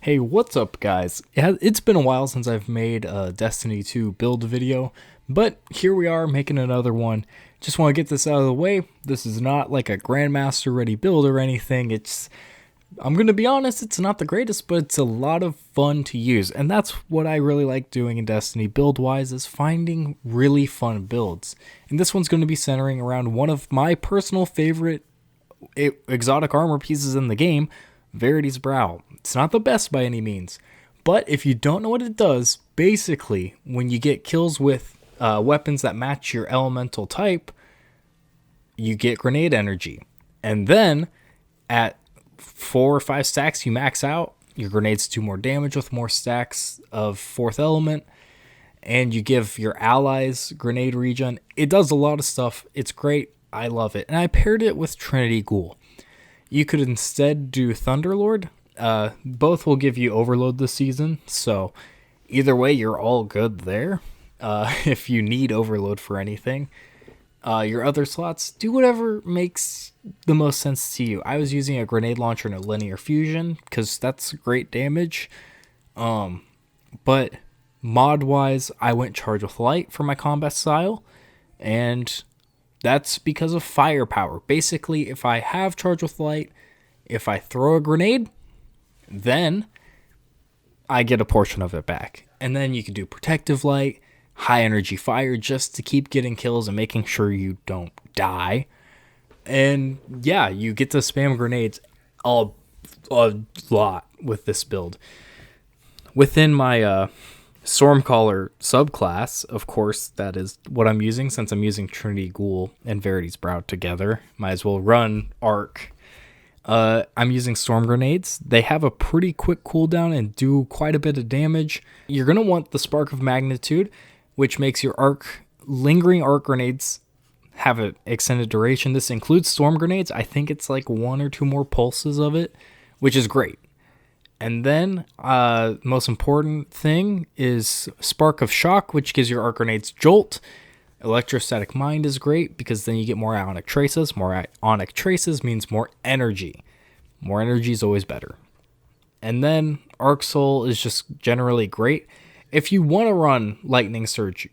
Hey, what's up, guys? It's been a while since I've made a Destiny 2 build video, but here we are making another one. Just want to get this out of the way. This is not like a Grandmaster ready build or anything. I'm going to be honest, it's not the greatest, but it's a lot of fun to use. And that's what I really like doing in Destiny build-wise, is finding really fun builds. And this one's going to be centering around one of my personal favorite exotic armor pieces in the game, Verity's Brow. It's not the best by any means, but if you don't know what it does, basically, when you get kills with weapons that match your elemental type, you get grenade energy. And then, at 4 or 5 stacks, you max out. Your grenades do more damage with more stacks of 4th element, and you give your allies grenade regen. It does a lot of stuff. It's great. I love it. And I paired it with Trinity Ghoul. You could instead do Thunderlord. Both will give you overload this season, so either way, you're all good there. If you need overload for anything, your other slots, do whatever makes the most sense to you. I was using a grenade launcher and a linear fusion because that's great damage. But mod-wise, I went charge with light for my combat style, and that's because of firepower. Basically, if I have charge with light, if I throw a grenade, then I get a portion of it back. And then you can do protective light, high energy fire, just to keep getting kills and making sure you don't die. And yeah, you get to spam grenades a lot with this build. Within my Stormcaller subclass, of course, that is what I'm using since I'm using Trinity Ghoul and Verity's Brow together. Might as well run Arc. I'm using Storm Grenades. They have a pretty quick cooldown and do quite a bit of damage. You're going to want the Spark of Magnitude, which makes your lingering arc grenades have an extended duration. This includes Storm Grenades. I think it's like 1 or 2 more pulses of it, which is great. And then, most important thing is Spark of Shock, which gives your arc grenades jolt. Electrostatic Mind is great because then you get more Ionic Traces. More Ionic Traces means more energy. More energy is always better. And then Arc Soul is just generally great. If you want to run Lightning Surge,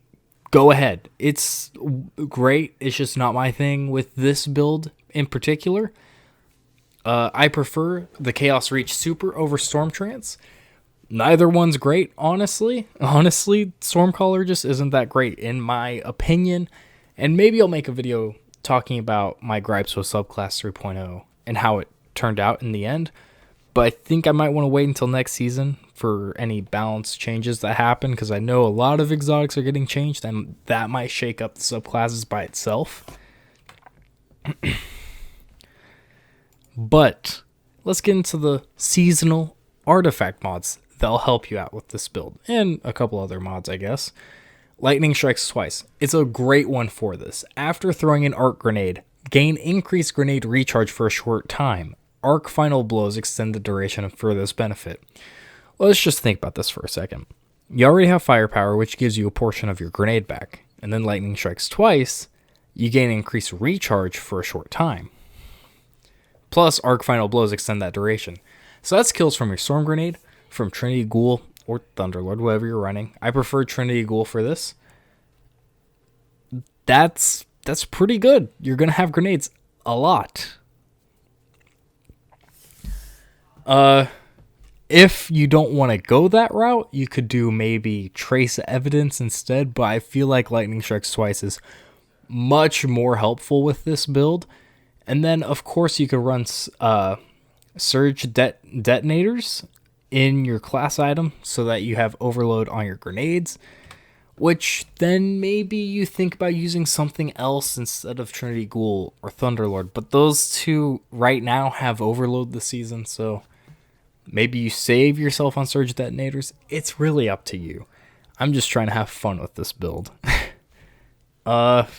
go ahead. It's great. It's just not my thing with this build in particular. I prefer the Chaos Reach Super over Storm Trance. Neither one's great, honestly. Honestly, Stormcaller just isn't that great, in my opinion. And maybe I'll make a video talking about my gripes with Subclass 3.0 and how it turned out in the end. But I think I might want to wait until next season for any balance changes that happen, because I know a lot of exotics are getting changed, and that might shake up the subclasses by itself. But let's get into the seasonal artifact mods that'll help you out with this build, and a couple other mods, I guess. Lightning Strikes Twice. It's a great one for this. After throwing an arc grenade, gain increased grenade recharge for a short time. Arc Final Blows extend the duration for this benefit. Let's just think about this for a second. You already have Firepower, which gives you a portion of your grenade back, and then Lightning Strikes Twice, you gain increased recharge for a short time. Plus, Arc Final Blows extend that duration. So that's kills from your Storm Grenade, from Trinity Ghoul, or Thunderlord, whatever you're running. I prefer Trinity Ghoul for this. That's pretty good. You're going to have grenades a lot. If you don't want to go that route, you could do maybe Trace Evidence instead, but I feel like Lightning Strikes Twice is much more helpful with this build. And then, of course, you could run Surge Detonators in your class item so that you have overload on your grenades, which then maybe you think about using something else instead of Trinity Ghoul or Thunderlord. But those two right now have overload this season, so maybe you save yourself on Surge Detonators. It's really up to you. I'm just trying to have fun with this build.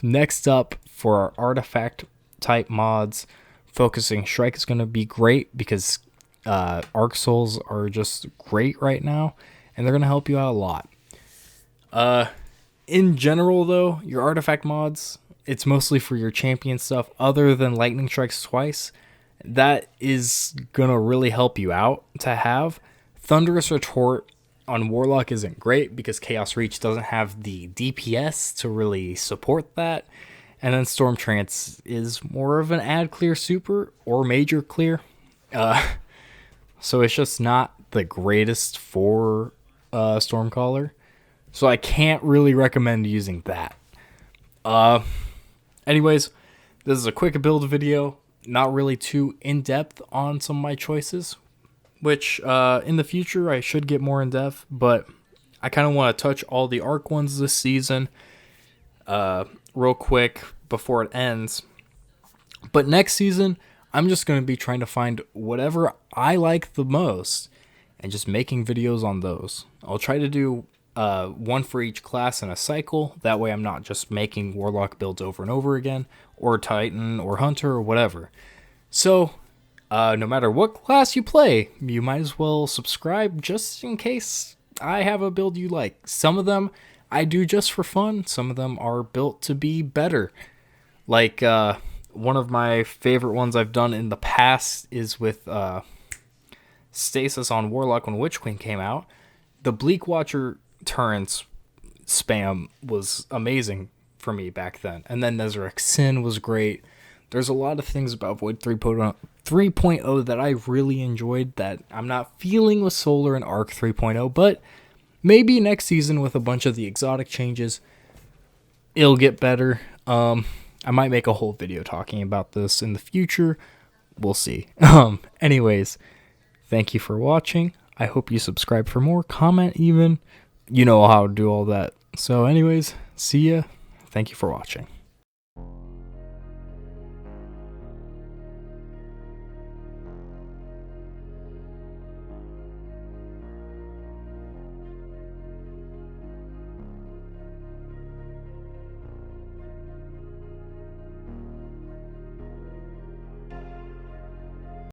Next up, for our artifact type mods, Focusing Strike is going to be great because Arc Souls are just great right now, and they're going to help you out a lot. In general, though, your artifact mods, it's mostly for your champion stuff other than Lightning Strikes Twice. That is going to really help you out to have. Thunderous Retort on Warlock isn't great because Chaos Reach doesn't have the DPS to really support that. And then Storm Trance is more of an ad clear super or major clear. So it's just not the greatest for Stormcaller. So I can't really recommend using that. Anyways, this is a quick build video. Not really too in-depth on some of my choices. Which in the future I should get more in-depth. But I kind of want to touch all the Arc ones this season. Real quick before it ends. But next season, I'm just going to be trying to find whatever I like the most and just making videos on those. I'll try to do one for each class in a cycle. That way I'm not just making Warlock builds over and over again, or Titan or Hunter or whatever. So no matter what class you play, you might as well subscribe just in case I have a build you like. Some of them I do just for fun. Some of them are built to be better. Like one of my favorite ones I've done in the past is with Stasis on Warlock when Witch Queen came out. The Bleak Watcher turrets spam was amazing for me back then. And then Nezarec Sin was great. There's a lot of things about Void 3.0 that I really enjoyed that I'm not feeling with Solar and Arc 3.0, but maybe next season with a bunch of the exotic changes, it'll get better. I might make a whole video talking about this in the future. We'll see. Anyways, thank you for watching. I hope you subscribe for more, comment even. You know how to do all that. So anyways, see ya. Thank you for watching.